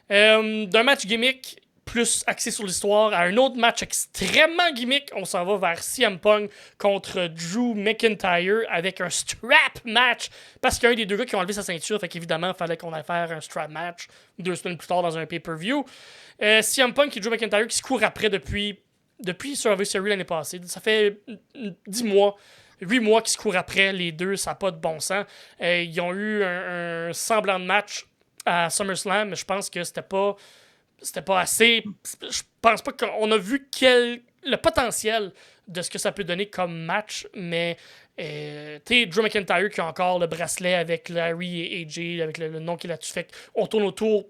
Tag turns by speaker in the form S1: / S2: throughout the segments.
S1: D'un match gimmick plus axé sur l'histoire à un autre match extrêmement gimmick, on s'en va vers CM Punk contre Drew McIntyre avec un strap match parce qu'il y a un des deux gars qui ont enlevé sa ceinture, fait qu'évidemment il fallait qu'on aille faire un strap match 2 semaines plus tard dans un pay-per-view. CM Punk et Drew McIntyre qui se courent après depuis Survivor Series l'année passée. Ça fait 10 mois 8 mois qu'ils se courent après, les deux, ça n'a pas de bon sens. Ils ont eu un semblant de match à SummerSlam, mais je pense que c'était pas assez. Je pense pas qu'on a vu le potentiel de ce que ça peut donner comme match, mais tu sais, Drew McIntyre qui a encore le bracelet avec Larry et AJ, avec le nom qu'il a dessus, fait qu'on tourne autour.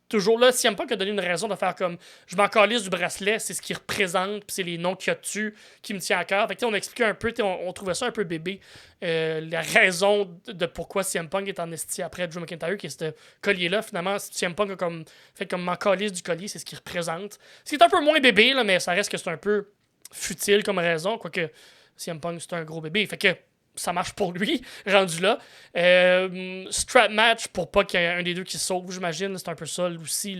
S1: Toujours là, CM Punk a donné une raison de faire comme je m'en calisse du bracelet, c'est ce qu'il représente, puis c'est les noms qu'il y a dessus qui me tient à cœur. Fait que on expliquait un peu, on trouvait ça un peu bébé, la raison de pourquoi CM Punk est en esti après Drew McIntyre, qui est ce collier-là. Finalement, CM Punk a fait comme m'en calisse du collier, c'est ce qu'il représente. C'est un peu moins bébé, là, mais ça reste que c'est un peu futile comme raison, quoique CM Punk c'est un gros bébé. Fait que ça marche pour lui, rendu là. Strap match pour pas qu'il y ait un des deux qui se sauve, j'imagine. C'est un peu ça aussi,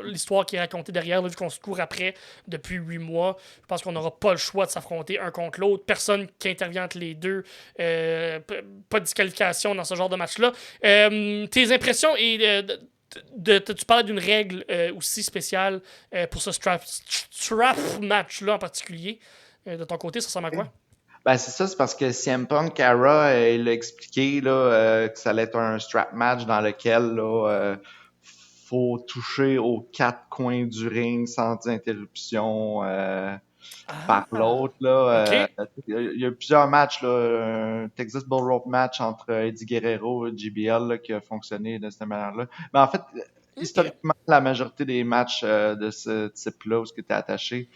S1: l'histoire qui est racontée derrière, là, vu qu'on se court après depuis 8 mois. Je pense qu'on n'aura pas le choix de s'affronter un contre l'autre. Personne qui intervient entre les deux. Pas de disqualification dans ce genre de match-là. Tes impressions et... tu parlais d'une règle aussi spéciale pour ce strap match-là en particulier. De ton côté, ça ressemble à quoi?
S2: Ben, c'est ça, c'est parce que CM Punk, Cara, il a expliqué là, que ça allait être un strap match dans lequel là, faut toucher aux 4 coins du ring sans interruption par l'autre. Là,
S1: OK.
S2: il y a eu plusieurs matchs, là, un Texas Bull Rope match entre Eddie Guerrero et JBL là, qui a fonctionné de cette manière-là. Mais en fait,
S1: OK.
S2: historiquement, la majorité des matchs de ce type-là où tu es attaché,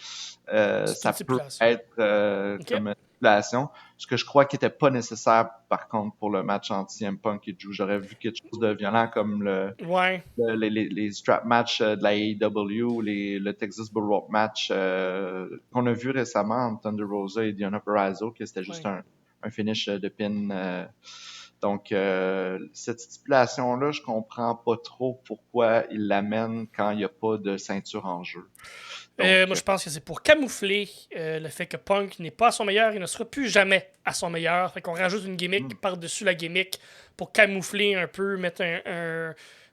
S1: C'est une
S2: ça peut
S1: stipulation.
S2: être
S1: OK.
S2: comme stipulation. Ce que je crois qui était pas nécessaire, par contre, pour le match entre CM Punk et Drew. J'aurais vu quelque chose de violent comme
S1: Ouais.
S2: les strap matchs de la AEW, le Texas Bull Rope match qu'on a vu récemment entre Thunder Rosa et Deonna Purrazzo, que c'était juste
S1: Ouais.
S2: un finish de pin. Donc, cette stipulation-là, je comprends pas trop pourquoi ils l'amènent quand il n'y a pas de ceinture en jeu.
S1: Moi,
S2: Donc,
S1: je pense que c'est pour camoufler le fait que Punk n'est pas à son meilleur. Il ne sera plus jamais à son meilleur. Fait qu'on rajoute une gimmick par-dessus la gimmick pour camoufler un peu, mettre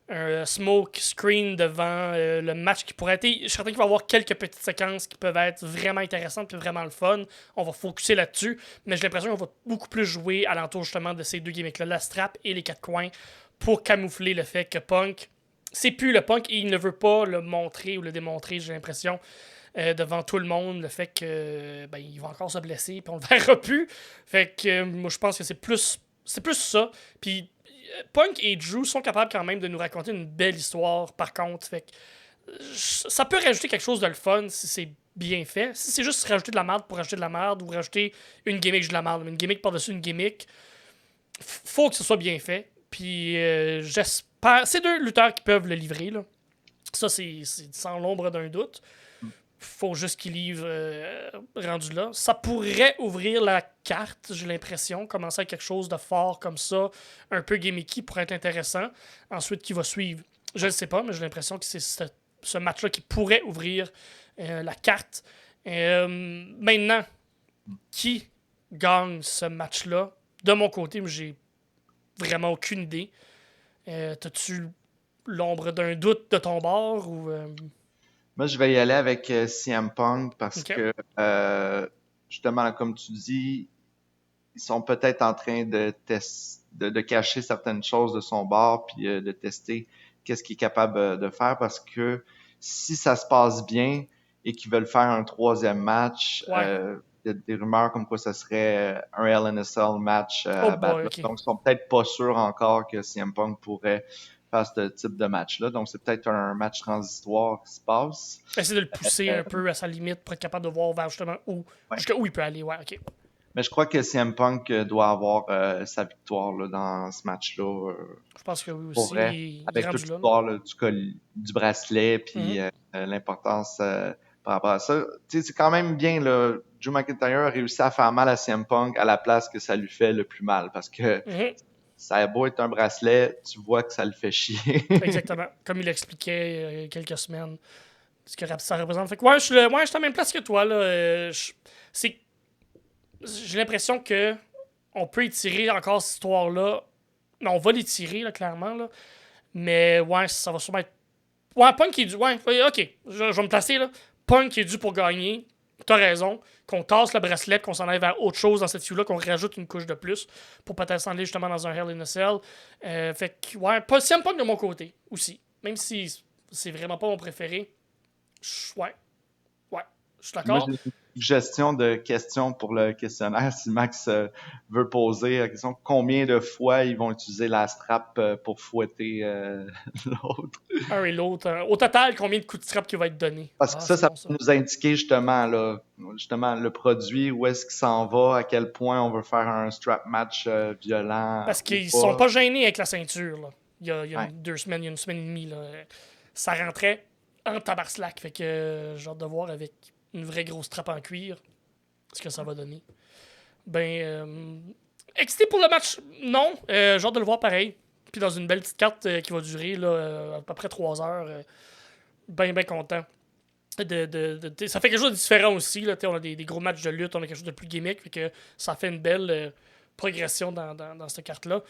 S1: un smoke screen devant le match qui pourrait être. Je suis certain qu'il va y avoir quelques petites séquences qui peuvent être vraiment intéressantes et vraiment le fun. On va focuser là-dessus. Mais j'ai l'impression qu'on va beaucoup plus jouer alentour justement de ces deux gimmicks-là, la strap et les 4 coins, pour camoufler le fait que Punk c'est plus le Punk et il ne veut pas le montrer ou le démontrer, j'ai l'impression, devant tout le monde, le fait que il va encore se blesser puis on le verra plus. Fait que moi je pense que c'est plus ça. Puis Punk et Drew sont capables quand même de nous raconter une belle histoire par contre. Fait que ça peut rajouter quelque chose de le fun si c'est bien fait. Si c'est juste rajouter de la merde pour rajouter de la merde ou rajouter une gimmick de la merde, une gimmick par-dessus une gimmick, faut que ce soit bien fait. Puis j'espère. C'est deux lutteurs qui peuvent le livrer, là. Ça, c'est sans l'ombre d'un doute. Faut juste qu'ils livrent rendu là. Ça pourrait ouvrir la carte, j'ai l'impression. Commencer avec quelque chose de fort comme ça, un peu gimmicky, pourrait être intéressant. Ensuite, qui va suivre. Je ne sais pas, mais j'ai l'impression que c'est ce match-là qui pourrait ouvrir la carte. Maintenant, qui gagne ce match-là? De mon côté, j'ai vraiment aucune idée. T'as-tu l'ombre d'un doute de ton bord ou.
S2: moi, je vais y aller avec CM Punk parce
S1: Ok.
S2: que, justement, comme tu dis, ils sont peut-être en train de cacher certaines choses de son bord puis de tester qu'est-ce qu'il est capable de faire parce que si ça se passe bien et qu'ils veulent faire un troisième match,
S1: Ouais.
S2: il y a des rumeurs comme quoi ça serait un Hell in a Cell match
S1: Oh
S2: à battre.
S1: boy, ok.
S2: Donc, ils sont peut-être pas sûrs encore que CM Punk pourrait faire ce type de match-là. Donc, c'est peut-être un match transitoire qui se passe.
S1: Essayer de le pousser
S2: Euh,
S1: un peu à sa limite pour être capable de voir vers justement
S2: ouais.
S1: jusqu'à où il peut aller. Ouais, ok.
S2: Mais je crois que CM Punk doit avoir sa victoire là, dans ce match-là.
S1: Je pense que oui
S2: Pour
S1: aussi.
S2: vrai,
S1: Il est
S2: avec toute
S1: rendu là.
S2: l'histoire là, du bracelet,
S1: Mhm.
S2: puis l'importance par rapport à ça. Tu sais, c'est quand même bien, là, Drew McIntyre a réussi à faire mal à CM Punk à la place que ça lui fait le plus mal, parce que
S1: Mhm.
S2: ça a beau être un bracelet, tu vois que ça le fait chier.
S1: Exactement. Comme il l'expliquait il y a quelques semaines. Ce que ça représente. Fait que ouais, je suis à la même place que toi. Là. J'ai l'impression que on peut étirer encore cette histoire-là. Mais on va l'étirer, là, clairement. Là. Mais ouais, ça va sûrement être. Ouais, Punk est dû. Ouais, ok. Je vais me placer là. Punk est dû pour gagner. T'as raison. Qu'on tasse le bracelet, qu'on s'en aille vers autre chose dans cette feud-là, qu'on rajoute une couche de plus pour peut-être s'en aller justement dans un Hell in a Cell. Fait que, ouais, pas CM Punk de mon côté aussi. Même si c'est vraiment pas mon préféré. Ouais, je suis
S2: Moi,
S1: d'accord.
S2: j'ai une suggestion de questions pour le questionnaire. Si Max veut poser la question, combien de fois ils vont utiliser la strap pour fouetter l'autre?
S1: Un et l'autre. Au total, combien de coups de strap qui va être donné?
S2: Parce que
S1: Ah,
S2: ça,
S1: c'est
S2: ça
S1: bon ça.
S2: peut nous indiquer justement, là, justement le produit, où est-ce qu'il s'en va, à quel point on veut faire un strap match violent
S1: Parce
S2: ou
S1: qu'ils sont
S2: pas.
S1: pas gênés avec la ceinture. Là. Il y a
S2: Ouais.
S1: 2 semaines, il y a une semaine et demie. Là. Ça rentrait en tabarslack. Fait que j'ai hâte de voir avec une vraie grosse trappe en cuir ce que ça va donner. Excité pour le match, non. J'ai hâte de le voir pareil. Puis dans une belle petite carte qui va durer là, à peu près 3 heures. Ben content. Ça fait quelque chose de différent aussi. Là, on a des gros matchs de lutte, on a quelque chose de plus gimmick. Fait que ça fait une belle progression dans cette carte-là.